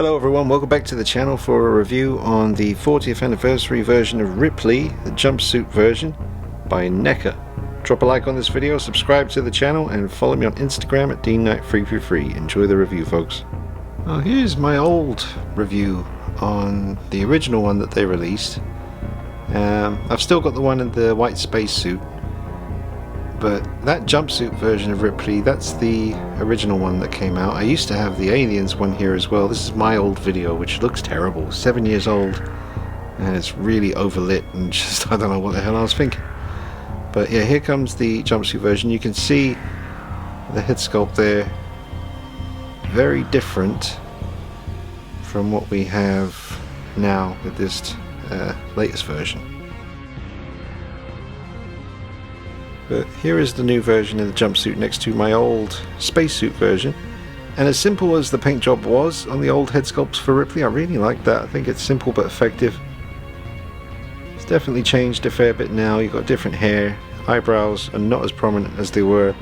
Hello everyone, welcome back to the channel for a review on the 40th anniversary version of Ripley, the jumpsuit version by Neca. Drop a like on this video, subscribe to the channel, and follow me on Instagram at DKnight333. Enjoy the review, folks. Well, here's my old review on the original one that they released. I've still got the one in the white spacesuit, but that jumpsuit version of Ripley, that's the original one that came out. I used to have the aliens one here as well. This is my old video, which looks terrible, 7 years old, and it's really overlit and just, I don't know what the hell I was thinking. But yeah, here comes the jumpsuit version. You can see the head sculpt there, very different from what we have now with this latest version. But here is the new version of the jumpsuit next to my old spacesuit version. And as simple as the paint job was on the old head sculpts for Ripley, I really like that. I think it's simple but effective. It's definitely changed a fair bit now. You've got different hair, eyebrows are not as prominent as they were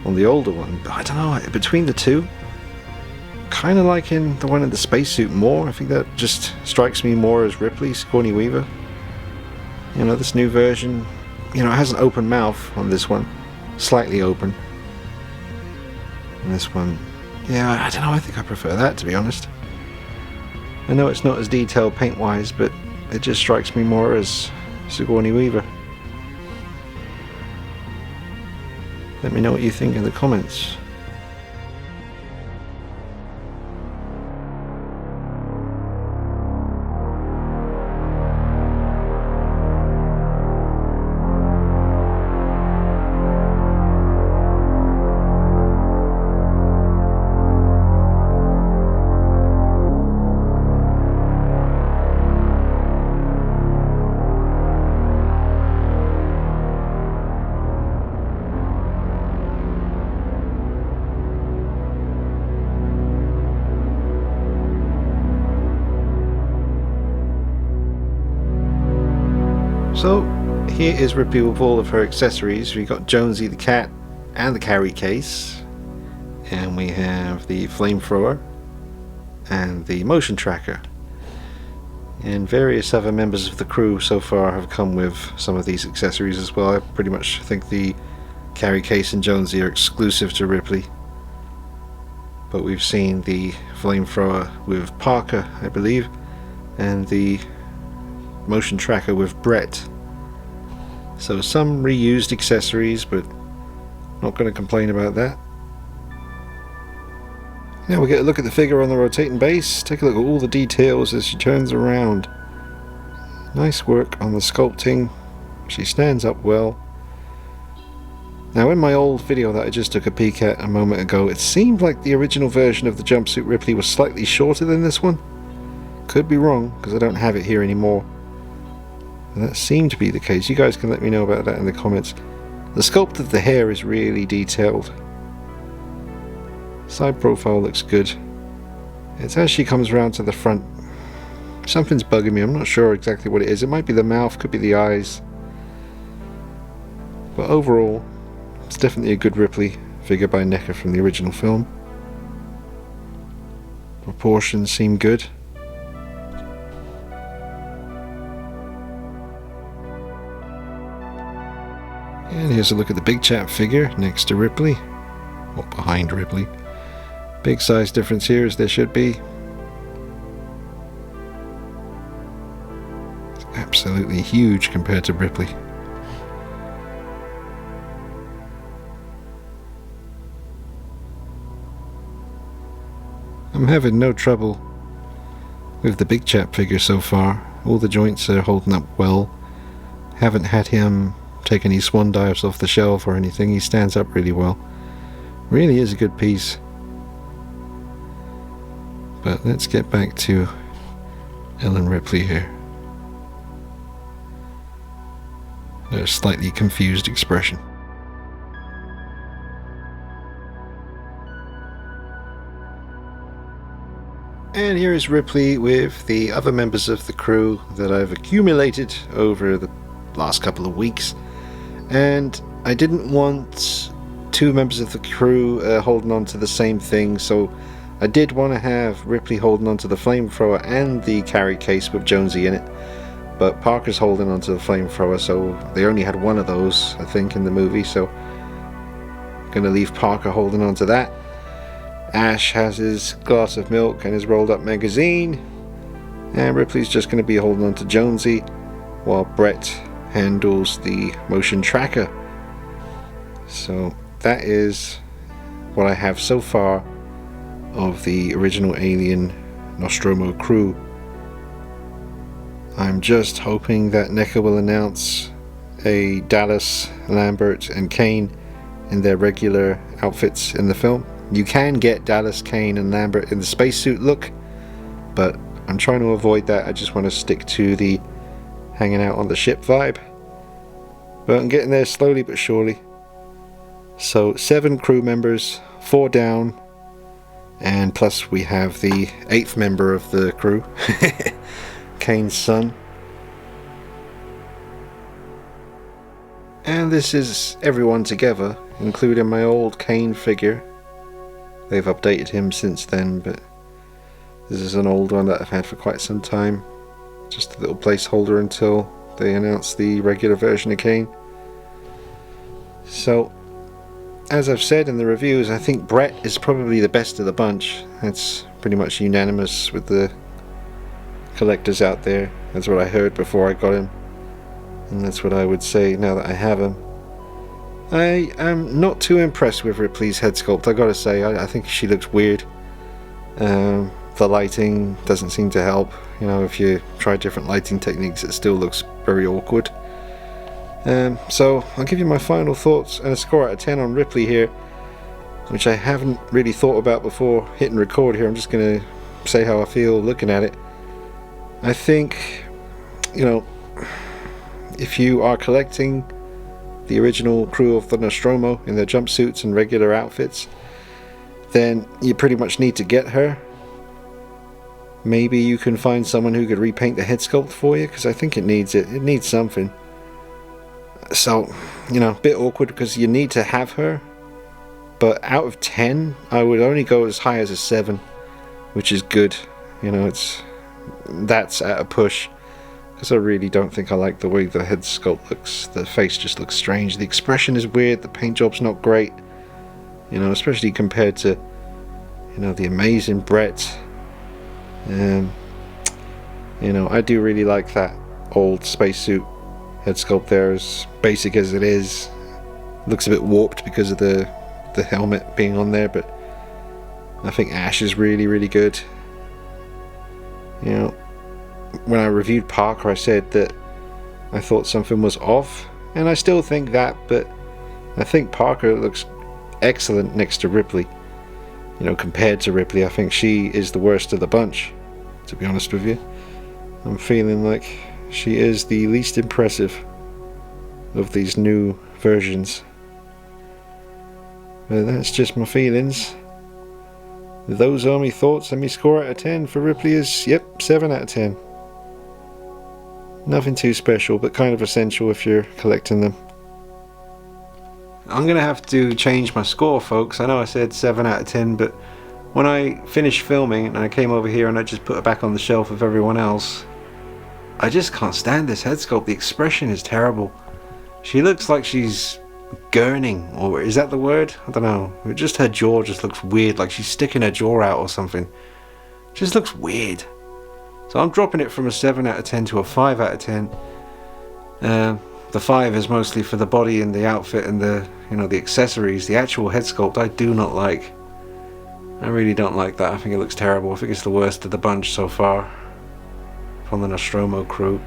on the older one. But I don't know, between the two, kind of liking the one in the spacesuit more. I think that just strikes me more as Ripley, Sigourney Weaver. You know, this new version, you know, it has an open mouth on this one, slightly open. And this one, yeah, I don't know, I think I prefer that, to be honest. I know it's not as detailed paint-wise, but it just strikes me more as Sigourney Weaver. Let me know what you think in the comments. So here is Ripley with all of her accessories. We got Jonesy the cat and the carry case, and we have the flamethrower and the motion tracker, and various other members of the crew so far have come with some of these accessories as well. I pretty much think the carry case and Jonesy are exclusive to Ripley, but we've seen the flamethrower with Parker, I believe, and the motion tracker with Brett. So some reused accessories, but not going to complain about that. Now we get a look at the figure on the rotating base. Take a look at all the details as she turns around. Nice work on the sculpting. She stands up well. Now in my old video that I just took a peek at a moment ago, it seemed like the original version of the jumpsuit Ripley was slightly shorter than this one. Could be wrong, because I don't have it here anymore. And that seemed to be the case. You guys can let me know about that in the comments. The sculpt of the hair is really detailed. Side profile looks good. It's as she comes around to the front. Something's bugging me. I'm not sure exactly what it is. It might be the mouth, could be the eyes. But overall, it's definitely a good Ripley figure by Neca from the original film. Proportions seem good. And here's a look at the big chap figure next to Ripley, or behind Ripley. Big size difference here, as there should be. It's absolutely huge compared to Ripley. I'm having no trouble with the big chap figure so far. All the joints are holding up well. Haven't had him take any swan dives off the shelf or anything. He stands up really well. Really is a good piece. But let's get back to Ellen Ripley here. A slightly confused expression. And here is Ripley with the other members of the crew that I've accumulated over the last couple of weeks. And I didn't want two members of the crew holding on to the same thing, so I did want to have Ripley holding onto the flamethrower and the carry case with Jonesy in it, but Parker's holding onto the flamethrower, so they only had one of those, I think, in the movie, so I'm going to leave Parker holding onto that. Ash has his glass of milk and his rolled up magazine, and Ripley's just going to be holding onto Jonesy while Brett handles the motion tracker. So that is what I have so far of the original Alien Nostromo crew. I'm just hoping that Neca will announce a Dallas, Lambert and Kane in their regular outfits in the film. You can get Dallas, Kane and Lambert in the spacesuit look, but I'm trying to avoid that. I just want to stick to the hanging out on the ship vibe. But I'm getting there slowly but surely. So 7 crew members, 4 down, and plus we have the 8th member of the crew, Kane's son. And this is everyone together, including my old Kane figure. They've updated him since then, but this is an old one that I've had for quite some time. Just a little placeholder until they announce the regular version of Kane. So, as I've said in the reviews, I think Brett is probably the best of the bunch. That's pretty much unanimous with the collectors out there. That's what I heard before I got him, and that's what I would say now that I have him. I am not too impressed with Ripley's head sculpt, I gotta say. I think she looks weird. The lighting doesn't seem to help. You know, if you try different lighting techniques, it still looks very awkward. So I'll give you my final thoughts and a score out of 10 on Ripley here, which I haven't really thought about before hitting record here. I'm just going to say how I feel looking at it. I think, you know, if you are collecting the original crew of the Nostromo in their jumpsuits and regular outfits, then you pretty much need to get her. Maybe you can find someone who could repaint the head sculpt for you, because I think it needs it. It needs something. So, you know, a bit awkward because you need to have her. But out of 10, I would only go as high as a 7, which is good. You know, that's at a push, because I really don't think I like the way the head sculpt looks. The face just looks strange. The expression is weird. The paint job's not great. You know, especially compared to, you know, the amazing Brett. You know, I do really like that old spacesuit head sculpt there, as basic as it is. Looks a bit warped because of the helmet being on there, but I think Ash is really, really good. You know, when I reviewed Parker, I said that I thought something was off, and I still think that, but I think Parker looks excellent next to Ripley. You know, compared to Ripley, I think she is the worst of the bunch, to be honest with you. I'm feeling like she is the least impressive of these new versions. But that's just my feelings. Those are my thoughts, and my score out of 10 for Ripley is, yep, 7 out of 10. Nothing too special, but kind of essential if you're collecting them. I'm going to have to change my score, folks. I know I said 7 out of 10, but when I finished filming and I came over here and I just put it back on the shelf with everyone else, I just can't stand this head sculpt. The expression is terrible. She looks like she's gurning, or is that the word? I don't know. Just her jaw just looks weird, like she's sticking her jaw out or something. Just looks weird. So I'm dropping it from a 7 out of 10 to a 5 out of 10. The 5 is mostly for the body and the outfit and the, you know, the accessories. The actual head sculpt I do not like. I really don't like that. I think it looks terrible. I think it's the worst of the bunch so far from the Nostromo crew.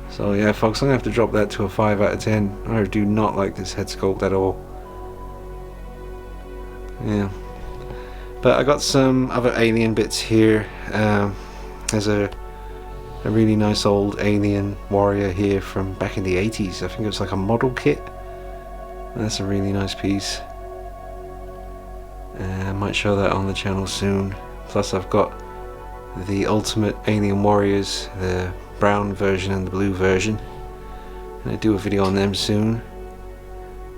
So yeah, folks, I'm going to have to drop that to a 5 out of 10. I do not like this head sculpt at all. Yeah. But I got some other alien bits here. There's a really nice old alien warrior here from back in the 80s. I think it was like a model kit. That's a really nice piece. I might show that on the channel soon. Plus I've got the Ultimate Alien Warriors, the brown version and the blue version. And I do a video on them soon.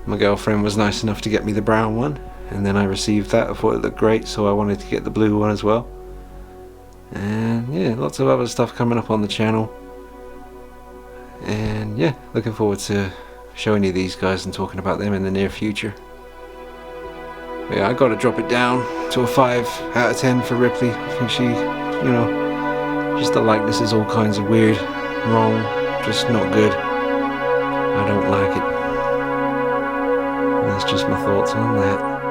My girlfriend was nice enough to get me the brown one, and then I received that. I thought it looked great, so I wanted to get the blue one as well. And yeah, lots of other stuff coming up on the channel, and yeah, looking forward to showing you these guys and talking about them in the near future. But yeah, I gotta drop it down to a 5 out of 10 for Ripley. I think she, you know, just the likeness is all kinds of weird, wrong, just not good. I don't like it. And that's just my thoughts on that.